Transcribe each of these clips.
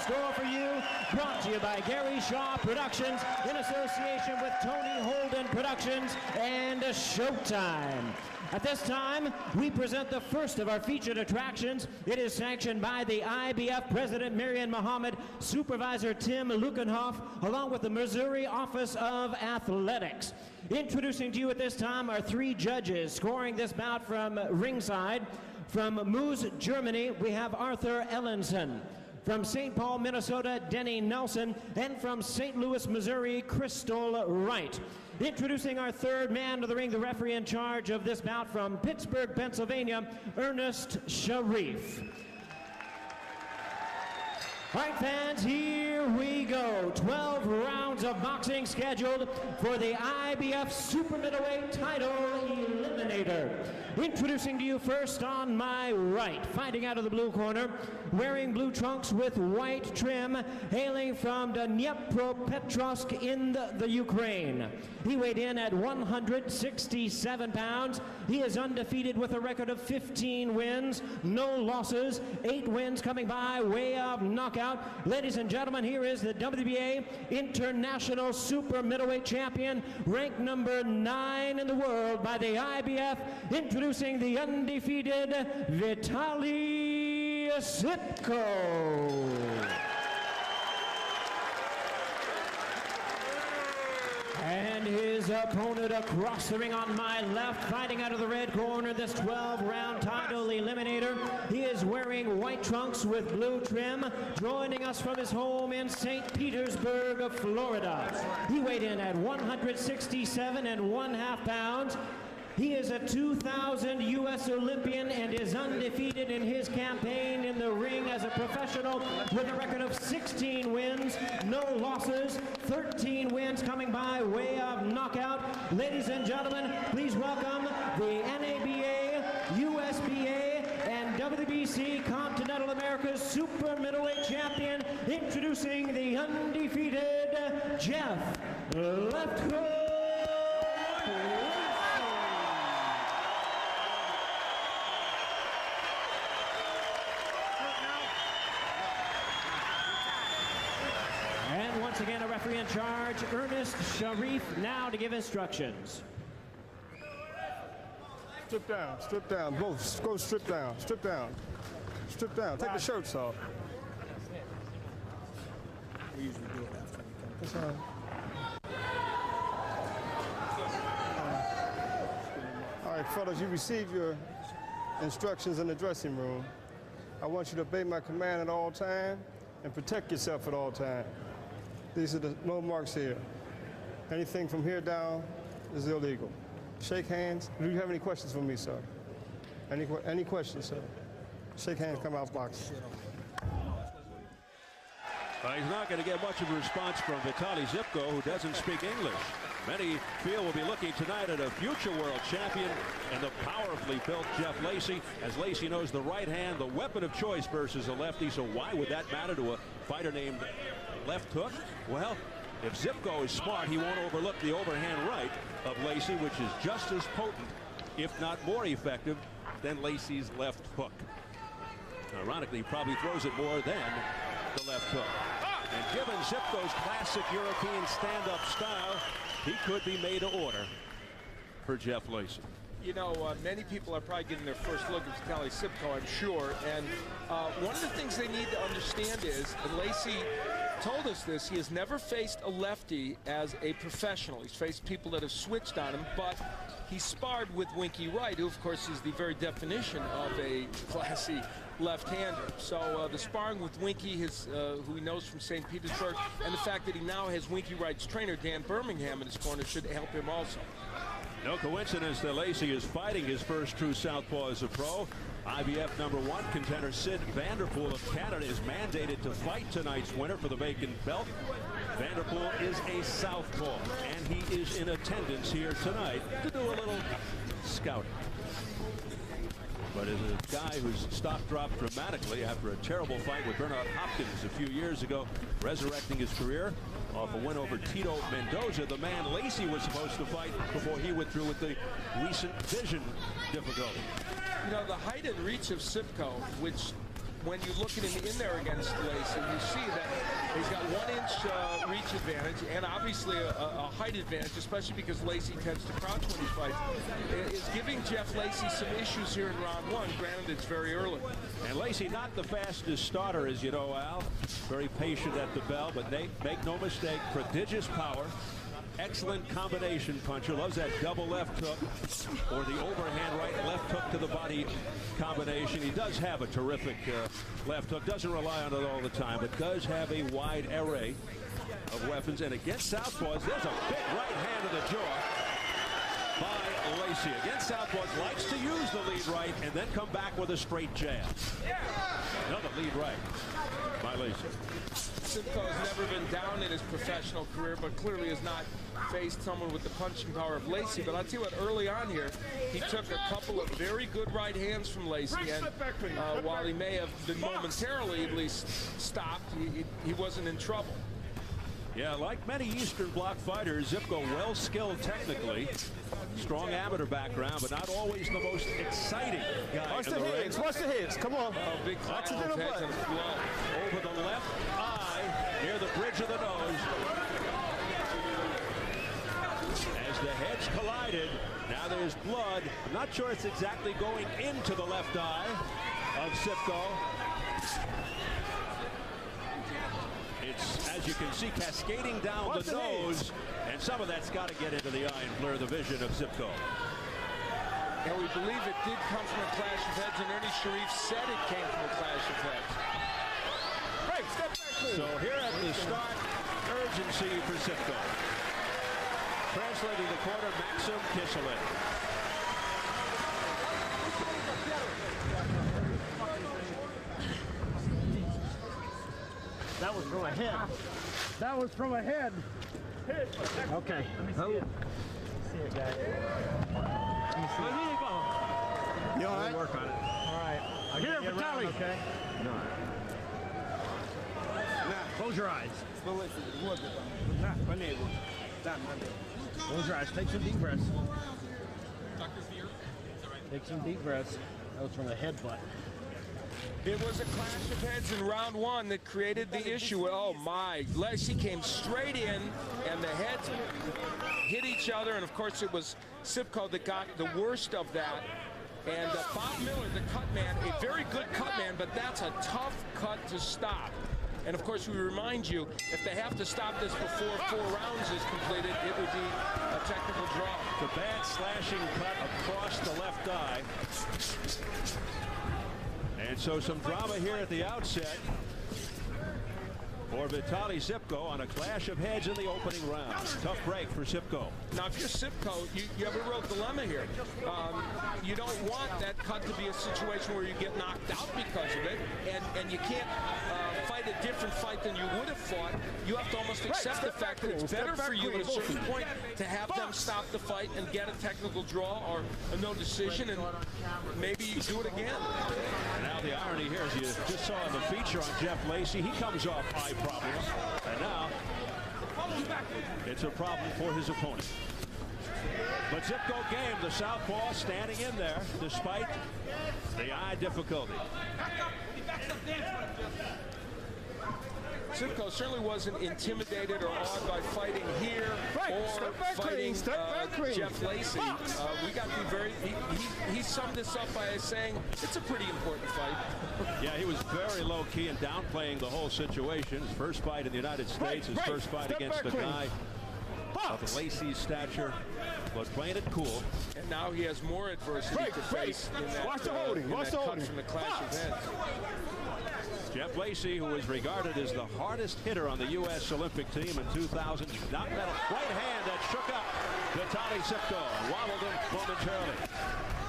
store for you. Brought to you by Gary Shaw Productions in association with Tony Holden Productions and Showtime. At this time, we present the first of our featured attractions. It is sanctioned by the IBF President Marion Muhammad, Supervisor Tim Lukenhoff, along with the Missouri Office of Athletics. Introducing to you at this time are three judges scoring this bout from ringside. From Moose, Germany, we have Arthur Ellenson. From St. Paul, Minnesota, Denny Nelson. And from St. Louis, Missouri, Crystal Wright. Introducing our third man to the ring, the referee in charge of this bout from Pittsburgh, Pennsylvania, Ernest Sharif. All right, fans, here we go. 12 rounds of boxing scheduled for the IBF Super Middleweight Title Eliminator. Introducing to you first on my right, fighting out of the blue corner, wearing blue trunks with white trim, hailing from Dnipropetrovsk in the Ukraine. He weighed in at 167 pounds. He is undefeated with a record of 15 wins, no losses, 8 wins coming by way of knockout. Ladies and gentlemen, here is the WBA International Super Middleweight Champion, ranked number 9 in the world by the IBF, introducing the undefeated Vitali Tsypko. And his opponent across the ring on my left, fighting out of the red corner, this 12-round title eliminator. He is wearing white trunks with blue trim, joining us from his home in St. Petersburg, Florida. He weighed in at 167.5 pounds. He is a 2000 U.S. Olympian and is undefeated in his campaign in the ring as a professional with a record of 16 wins, no losses, 13 wins coming by way of knockout. Ladies and gentlemen, please welcome the NABA, USBA, and WBC Continental America's Super Middleweight Champion, introducing the undefeated Jeff Left Hook. Once again, a referee in charge, Ernest Sharif, now to give instructions. Strip down, both. Go strip down. Take the shirts off. We usually do it after we come. That's all right. All right, fellas, you received your instructions in the dressing room. I want you to obey my command at all times and protect yourself at all times. These are the no marks here. Anything from here down is illegal. Shake hands. Do you have any questions for me, sir? Any questions, sir? Shake hands, come out box. He's not going to get much of a response from Vitali Tsypko, who doesn't speak English. Many feel we'll be looking tonight at a future world champion and the powerfully built Jeff Lacy, as Lacy knows the right hand, the weapon of choice versus a lefty, so why would that matter to a fighter named Left Hook? Well, if Tsypko is smart, he won't overlook the overhand right of Lacy, which is just as potent, if not more effective, than Lacy's left hook. Ironically, he probably throws it more than the left hook. And given Tsypko's classic European stand-up style, he could be made to order for Jeff Lacy. You know, many people are probably getting their first look at Vitali Tsypko, I'm sure. And one of the things they need to understand is, and Lacy told us this, he has never faced a lefty as a professional. He's faced people that have switched on him, but he sparred with Winky Wright, who, of course, is the very definition of a classy left-hander. So the sparring with Winky, who he knows from St. Petersburg, and the fact that he now has Winky Wright's trainer, Dan Birmingham, in his corner should help him also. No coincidence that Lacy is fighting his first true southpaw as a pro. IBF #1 contender Sid Vanderpool of Canada is mandated to fight tonight's winner for the vacant belt. Vanderpool is a southpaw, and he is in attendance here tonight to do a little scouting. But as a guy whose stock dropped dramatically after a terrible fight with Bernard Hopkins a few years ago, resurrecting his career off a win over Tito Mendoza, the man Lacy was supposed to fight before he withdrew with the recent vision difficulty. You know, the height and reach of Tsypko, which when you look at him in there against Lacy, you see that he's got 1-inch reach advantage and obviously a height advantage, especially because Lacy tends to crouch when he fights. Is giving Jeff Lacy some issues here in round 1. Granted, it's very early. And Lacy, not the fastest starter, as you know, Al. Very patient at the bell, but make no mistake, prodigious power. Excellent combination puncher. Loves that double left hook or the overhand right left hook to the body combination. He does have a terrific left hook. Doesn't rely on it all the time, but does have a wide array of weapons. And against southpaws, there's a big right hand to the jaw by Lacy. Against southpaws, likes to use the lead right and then come back with a straight jab. Another lead right by Lacy. Tsypko has never been down in his professional career, but clearly has not faced someone with the punching power of Lacy. But I'll tell you what, early on here, he took a couple of very good right hands from Lacy, and while he may have been momentarily at least stopped, he wasn't in trouble. Yeah, like many Eastern Bloc fighters, Tsypko well skilled technically. Strong amateur background, but not always the most exciting guy. Watch the heads, watch the heads, come on. Oh, big cloud of heads and blood. Over the left eye, near the bridge of the nose. As the heads collided, now there's blood. I'm not sure it's exactly going into the left eye of Tsypko. It's, as you can see, cascading down the nose, and some of that's got to get into the eye and blur the vision of Tsypko. And we believe it did come from a clash of heads, and Ernie Sharif said it came from a clash of heads. Break, step back, please. So here at the start, urgency for Tsypko. Translating the corner, Maxim Kiselin. That was from ahead. That was from ahead. Okay. Let me see it. See it, guys. Let me see it. You all right? We'll work on it. All right. Here, Vitali. Okay. No. Close your eyes. Close your eyes. Take some deep breaths. Take some deep breaths. That was from a headbutt. It was a clash of heads in round 1 that created the issue. Oh my, Lacy came straight in and the heads hit each other, and of course it was Tsypko that got the worst of that. And Bob Miller, the cut man, a very good cut man, but that's a tough cut to stop. And of course we remind you, if they have to stop this before 4 rounds is completed, it would be a technical draw. The bad slashing cut across the left eye. And so some drama here at the outset for Vitali Tsypko on a clash of heads in the opening round. Tough break for Tsypko. Now, if you're Tsypko, you have a real dilemma here. You don't want that cut to be a situation where you get knocked out because of it, and you can't fight a different fight than you would have fought. You have to almost accept the fact that it's better for you at a certain point to have them stop the fight and get a technical draw or a no decision, and maybe you do it again. And now the irony here, as you just saw in the feature on Jeff Lacy, he comes off eye problems, and now it's a problem for his opponent. But Tsypko game, the southpaw standing in there despite the eye difficulty. Tsypko certainly wasn't intimidated or awed by fighting here or fighting Jeff Lacy. We got to be very. He summed this up by saying it's a pretty important fight. Yeah, he was very low key and downplaying the whole situation. His first fight in the United States, his first fight against a guy of Lacy's stature, was playing it cool. And now he has more adversity to face in that, Watch the holding. Watch the holding. From the clash of heads. Jeff Lacy, who was regarded as the hardest hitter on the U.S. Olympic team in 2000, knocked that right hand that shook up Vitali Tsypko and wobbled him momentarily.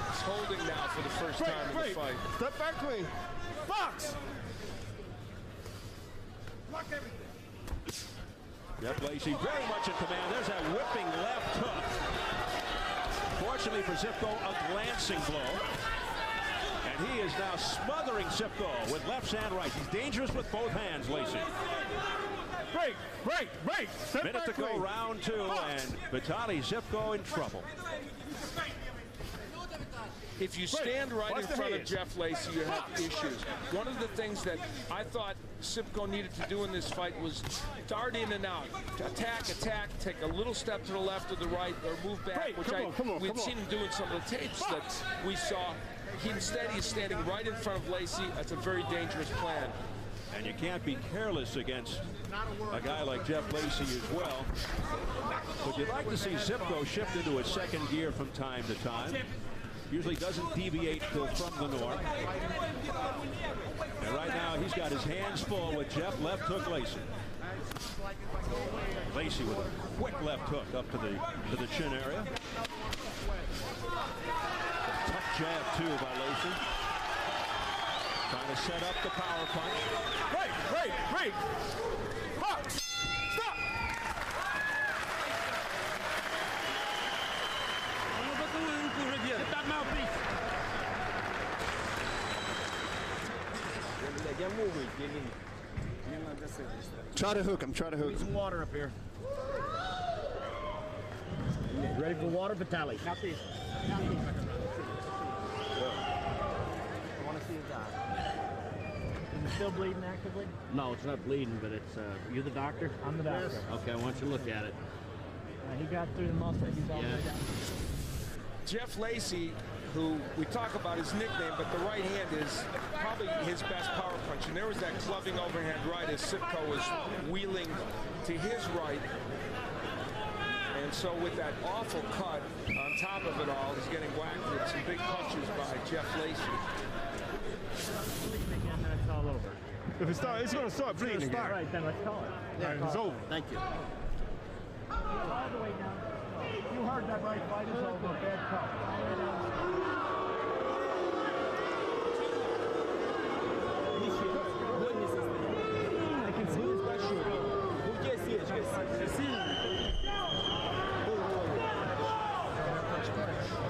He's holding now for the first time in the fight. Step back clean. Fox! Block everything. Jeff Lacy very much in command. There's that whipping left hook. Fortunately for Tsypko, a glancing blow. And he is now smothering Tsypko with lefts and rights. He's dangerous with both hands, Lacy. Break. Minute to go, round 2, and Vitali Tsypko in trouble. if you stand right in front of Jeff Lacy, you have issues. One of the things that I thought Tsypko needed to do in this fight was dart in and out, attack, take a little step to the left or the right, or move back, which we'd seen him do in some of the tapes that we saw. Instead, he's standing right in front of Lacy. That's a very dangerous plan. And you can't be careless against a guy like Jeff Lacy as well. But you'd like to see Tsypko shift into a second gear from time to time. Usually doesn't deviate from the norm. And right now he's got his hands full with Jeff. Left hook Lacy. Lacy with a quick left hook up to the chin area. Tough jab too by Lacy. Trying to set up the power punch. Break! Stop! Get that mouthpiece. Try to hook him. Need some water up here. Ready for water, Vitali? I want to see his eye. Is it still bleeding actively? No, it's not bleeding, but it's, you're the doctor? I'm the doctor. Okay, why don't you look at it? He got through the muscle. He's all the way down. Jeff Lacy, who we talk about his nickname, but the right hand is probably his best power punch. And there was that clubbing overhand right as Tsypko was wheeling to his right. And so with that awful cut on top of it all, he's getting whacked with some big punches by Jeff Lacy. And then it's all over. If it starts, it's going to start bleeding again. All right, then let's call it. Yeah, it's over. Thank you. All the way down. You heard that right, fight is over. Bad cut. All the way down. I can see his best shoot. You can't see it.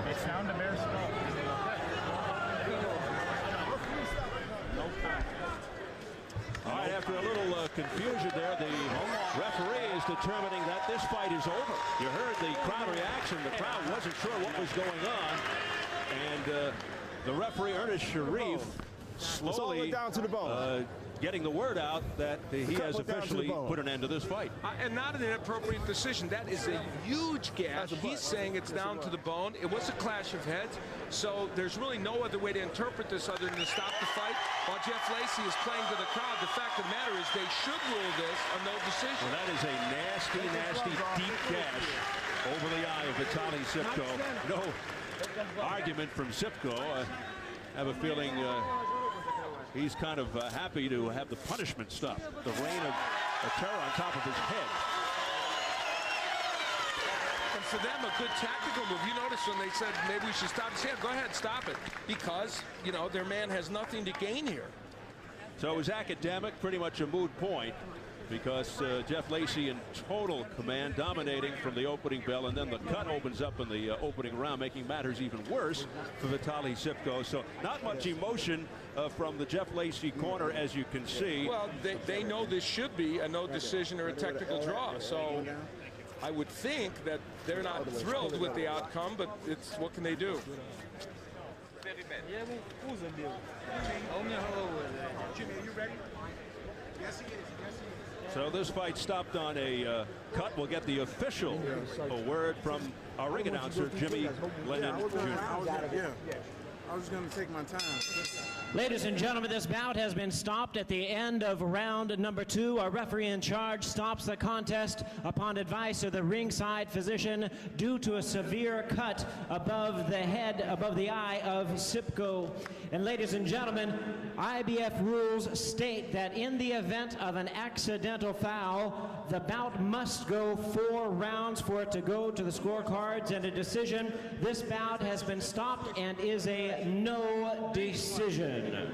It's down to bare skull. All right, after a little confusion there, the referee is determining that this fight is over. You heard the crowd reaction. The crowd wasn't sure what was going on. And the referee, Ernest Sharif, slowly down to the bone. getting the word out that he has officially put an end to this fight. And not an inappropriate decision. That is a huge gash. He's saying it's down to the bone. It was a clash of heads. So there's really no other way to interpret this other than to stop the fight. While Jeff Lacy is playing to the crowd, the fact of the matter is they should rule this a no decision. Well, that is a nasty, nasty, deep gash over the eye of Vitali Tsypko. No argument from Tsypko. I have a feeling he's kind of happy to have the punishment stop. The rain of terror on top of his head. And for them, a good tactical move. You notice when they said maybe we should stop his hand, go ahead, stop it. Because, you know, their man has nothing to gain here. So it was academic, pretty much a moot point, because Jeff Lacy in total command, dominating from the opening bell, and then the cut opens up in the opening round, making matters even worse for Vitali Tsypko. So not much emotion from the Jeff Lacy corner, as you can see. Well, they know this should be a no decision or a technical draw. So I would think that they're not thrilled with the outcome, but it's what can they do? So this fight stopped on a cut. We'll get the official word from our ring announcer, Jimmy Lennon Jr. I was going to take my time. Ladies and gentlemen, this bout has been stopped at the end of round number 2. Our referee in charge stops the contest upon advice of the ringside physician due to a severe cut above the head, above the eye of Tsypko. And ladies and gentlemen, IBF rules state that in the event of an accidental foul, the bout must go 4 rounds for it to go to the scorecards and a decision. This bout has been stopped and is a no decision.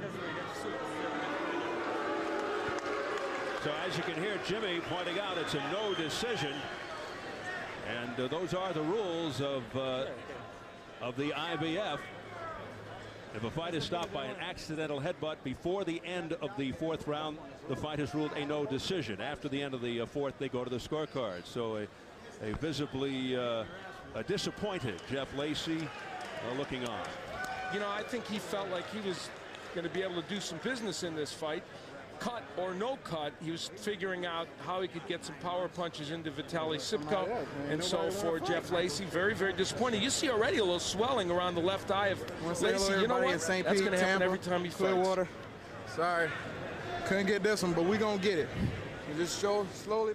So as you can hear Jimmy pointing out, it's a no decision. And those are the rules of the IBF. If a fight is stopped by an accidental headbutt before the end of the 4th round, the fight is ruled a no decision. After the end of the 4th, they go to the scorecard. So a visibly disappointed Jeff Lacy looking on. you know, I think he felt like he was going to be able to do some business in this fight. Cut or no cut, he was figuring out how he could get some power punches into Vitali Tsypko. And so for Jeff Lacy, very, very disappointing. You see already a little swelling around the left eye of Lacy. You know what? That's going to happen every time he fights. Clearwater. Sorry. Couldn't get this one, but we're going to get it. You just show slowly.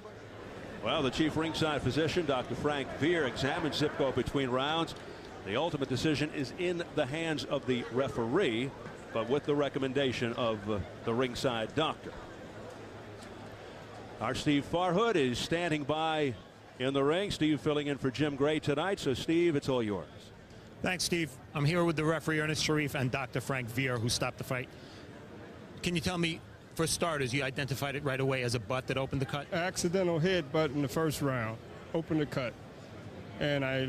Well, the chief ringside physician, Dr. Frank Veer, examined Tsypko between rounds. The ultimate decision is in the hands of the referee, but with the recommendation of the ringside doctor. Our Steve Farhood is standing by in the ring. Steve filling in for Jim Gray tonight. So, Steve, it's all yours. Thanks, Steve. I'm here with the referee, Ernest Sharif, and Dr. Frank Veer, who stopped the fight. Can you tell me, for starters, you identified it right away as a butt that opened the cut? Accidental headbutt in the first round opened the cut. And I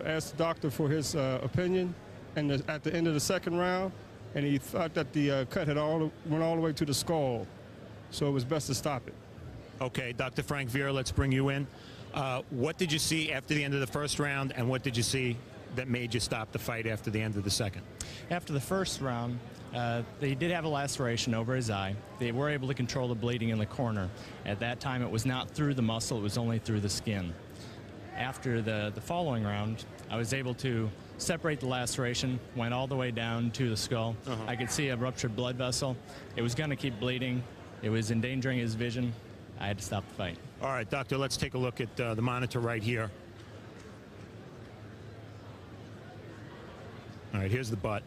asked the doctor for his opinion and at the end of the second round, and he thought that the cut had went all the way to the skull, so it was best to stop it. Okay, Dr. Frank Veer, let's bring you in. What did you see after the end of the first round, and what did you see that made you stop the fight after the end of the second? After the first round, they did have a laceration over his eye. They were able to control the bleeding in the corner. At that time, it was not through the muscle, it was only through the skin. After the following round, I was able to separate the laceration, went all the way down to the skull. I could see a ruptured blood vessel. It was going to keep bleeding. It was endangering his vision. I had to stop the fight. All right, doctor, let's take a look at the monitor right here. All right, here's the butt.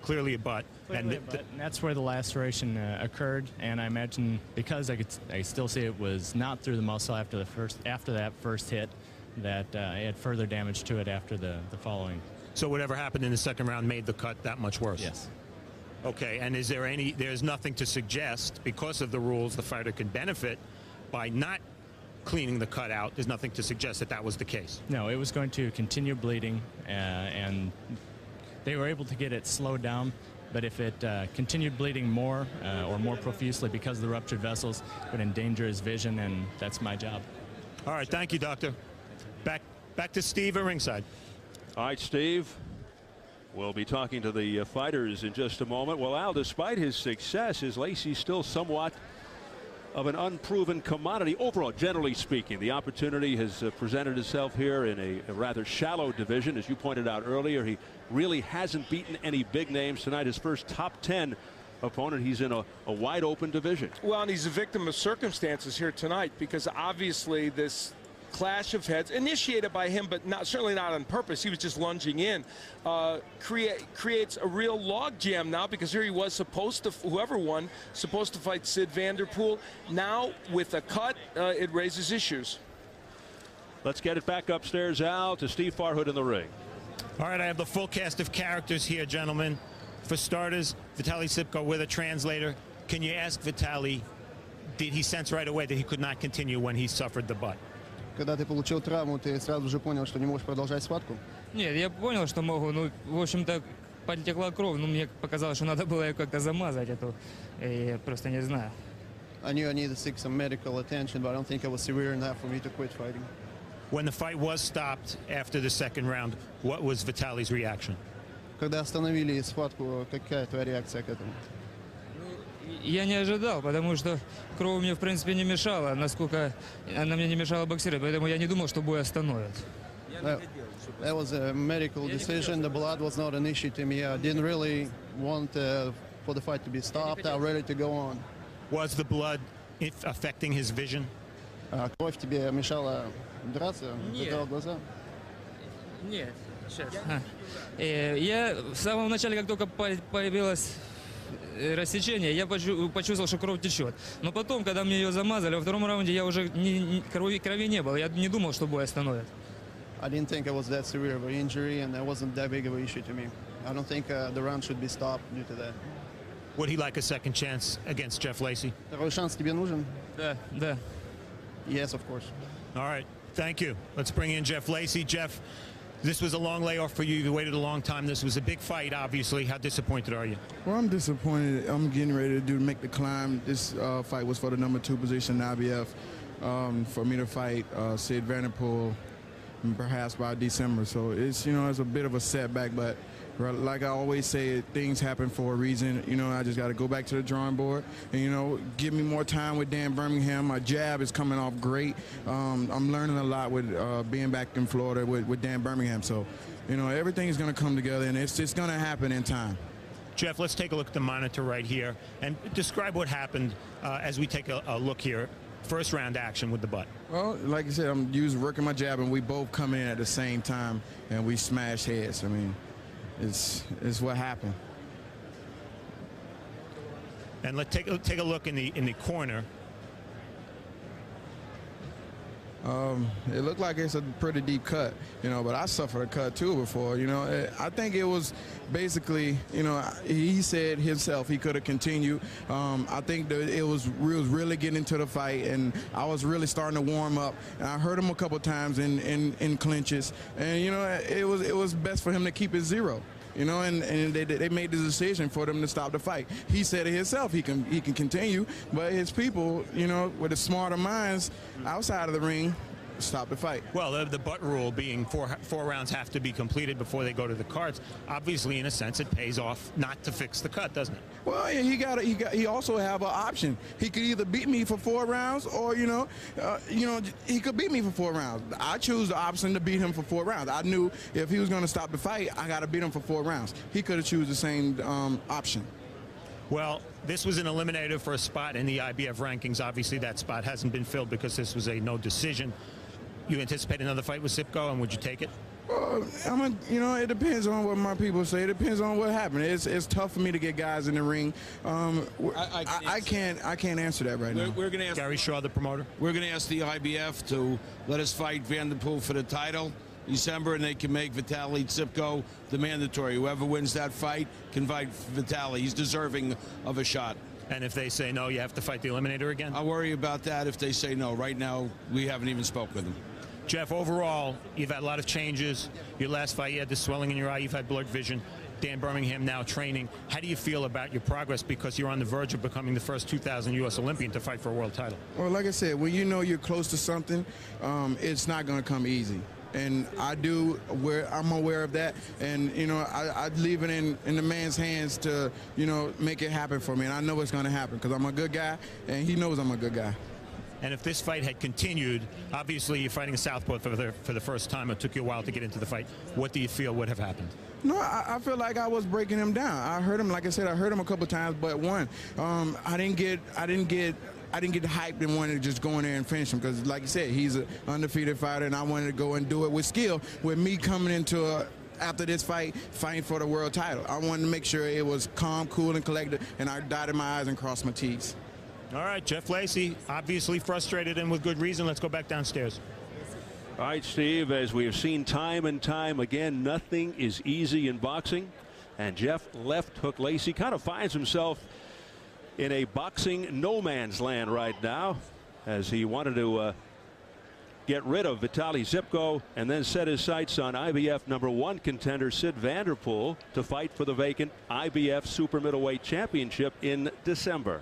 Clearly a butt. And that's where the laceration occurred, and I imagine because I still see it was not through the muscle after that first hit, that it had further damage to it after the following. So whatever happened in the second round made the cut that much worse? Yes. Okay, and there's nothing to suggest, because of the rules, the fighter can benefit by not cleaning the cut out. There's nothing to suggest that that was the case? No, it was going to continue bleeding, and they were able to get it slowed down, but if it continued bleeding more or more profusely because of the ruptured vessels, it would endanger his vision, and that's my job. All right, thank you, doctor. Back to Steve at ringside. All right, Steve. We'll be talking to the fighters in just a moment. Well, Al, despite his success, is Lacy still somewhat of an unproven commodity overall, generally speaking? The opportunity has presented itself here in a rather shallow division. As you pointed out earlier, he really hasn't beaten any big names tonight. His first top 10 opponent. He's in a wide open division. Well, and he's a victim of circumstances here tonight, because obviously this clash of heads, initiated by him, but certainly not on purpose. He was just lunging in. Creates a real log jam now, because here he was supposed to, whoever won, supposed to fight Sid Vanderpool. Now with a cut, it raises issues. Let's get it back upstairs, Al, to Steve Farhood in the ring. All right, I have the full cast of characters here, gentlemen. For starters, Vitali Tsypko with a translator. Can you ask Vitali, did he sense right away that he could not continue when he suffered the butt? Когда ты получил травму, ты сразу же понял, что не можешь продолжать схватку? Нет, я понял, что могу. Ну, в общем-то, потекла кровь, но мне показалось, что надо было ее как-то замазать, эту. Я просто не знаю. I knew I needed to seek some medical attention, but I don't think it was severe enough for me to quit fighting. When the fight was stopped after the second round, what was Vitali's reaction? Когда остановили схватку, какая твоя реакция к этому? Я не ожидал, потому что кровь мне, в принципе, не мешала, насколько она мне не мешала боксировать, поэтому я не думал, что бой остановят. That was a medical decision. The blood was not an issue to me. I didn't really want for the fight to be stopped. I was ready to go on. Was the blood affecting his vision? Кровь тебе мешала драться? Закрывал глаза? Нет, сейчас. Я в самом начале, как только появилась рассечение, я почувствовал, что кровь течет. Но потом, когда мне ее замазали, во втором раунде я уже крови не было. Я не думал, что бой остановят. I didn't think it was that severe of an injury, and that wasn't that big of an issue to me. I don't think the round should be stopped due to that. Would he like a second chance against Jeff Lacy? Второй шанс тебе нужен? Да, да. Yes, of course. All right, thank you. Let's bring in Jeff Lacy. Jeff, this was a long layoff for you. You waited a long time. This was a big fight, obviously. How disappointed are you? Well, I'm disappointed. I'm getting ready to make the climb. This fight was for the #2 position in IBF. For me to fight Sid Vanderpool, perhaps by December. So it's, it's a bit of a setback, but like I always say, things happen for a reason. I just got to go back to the drawing board and, give me more time with Dan Birmingham. My jab is coming off great. I'm learning a lot with being back in Florida with Dan Birmingham. So, everything is going to come together, and it's just going to happen in time. Jeff, let's take a look at the monitor right here and describe what happened as we take a look here. First round action with the butt. Well, like I said, I'm working my jab, and we both come in at the same time, and we smash heads. I mean, it's what happened. And let's take a look in the corner. It looked like it's a pretty deep cut, but I suffered a cut too before. I think it was basically, he said himself he could have continued. I think that we was really getting into the fight, and I was really starting to warm up. And I heard him a couple times in clinches, and it was best for him to keep it 0. And they made the decision for them to stop the fight. He said it himself, he can continue, but his people, with the smarter minds outside of the ring, stop the fight. Well, the butt rule being four rounds have to be completed before they go to the cards. Obviously, in a sense, it pays off not to fix the cut, doesn't it? Well, he also have an option. He could either beat me for 4 rounds, or he could beat me for 4 rounds. I choose the option to beat him for 4 rounds. I knew if he was going to stop the fight, I got to beat him for 4 rounds. He could have chosen the same option. Well, this was an eliminator for a spot in the IBF rankings. Obviously, that spot hasn't been filled because this was a no decision. You anticipate another fight with Tsypko, and would you take it? It depends on what my people say. It depends on what happened. It's tough for me to get guys in the ring. I can't answer that right now. We're going to ask Gary Shaw, the promoter. We're going to ask the IBF to let us fight Vanderpool for the title December, and they can make Vitali Tsypko the mandatory. Whoever wins that fight can fight Vitali. He's deserving of a shot. And if they say no, you have to fight the eliminator again? I'll worry about that if they say no. Right now, we haven't even spoke with them. Jeff, overall, you've had a lot of changes. Your last fight, you had the swelling in your eye. You've had blurred vision. Dan Birmingham now training. How do you feel about your progress, because you're on the verge of becoming the first 2000 U.S. Olympian to fight for a world title? Well, like I said, when you're close to something, it's not going to come easy. And I'm aware of that, and I leave it in the man's hands to make it happen for me, and I know it's going to happen because I'm a good guy, and he knows I'm a good guy. And if this fight had continued, obviously you're fighting a southpaw for the first time. It took you a while to get into the fight. What do you feel would have happened? No, I feel like I was breaking him down. I heard him, like I said, I heard him a couple times, but I didn't get hyped and wanted to just go in there and finish him, because, like you said, he's an undefeated fighter, and I wanted to go and do it with skill. With me coming into after this fight, fighting for the world title, I wanted to make sure it was calm, cool, and collected, and I dotted my I's and crossed my T's. All right, Jeff Lacy, obviously frustrated and with good reason. Let's go back downstairs. All right, Steve, as we have seen time and time again, nothing is easy in boxing. And Jeff left hook Lacy kind of finds himself in a boxing no man's land right now, as he wanted to get rid of Vitali Tsypko and then set his sights on IBF #1 contender Sid Vanderpool to fight for the vacant IBF super middleweight championship in December.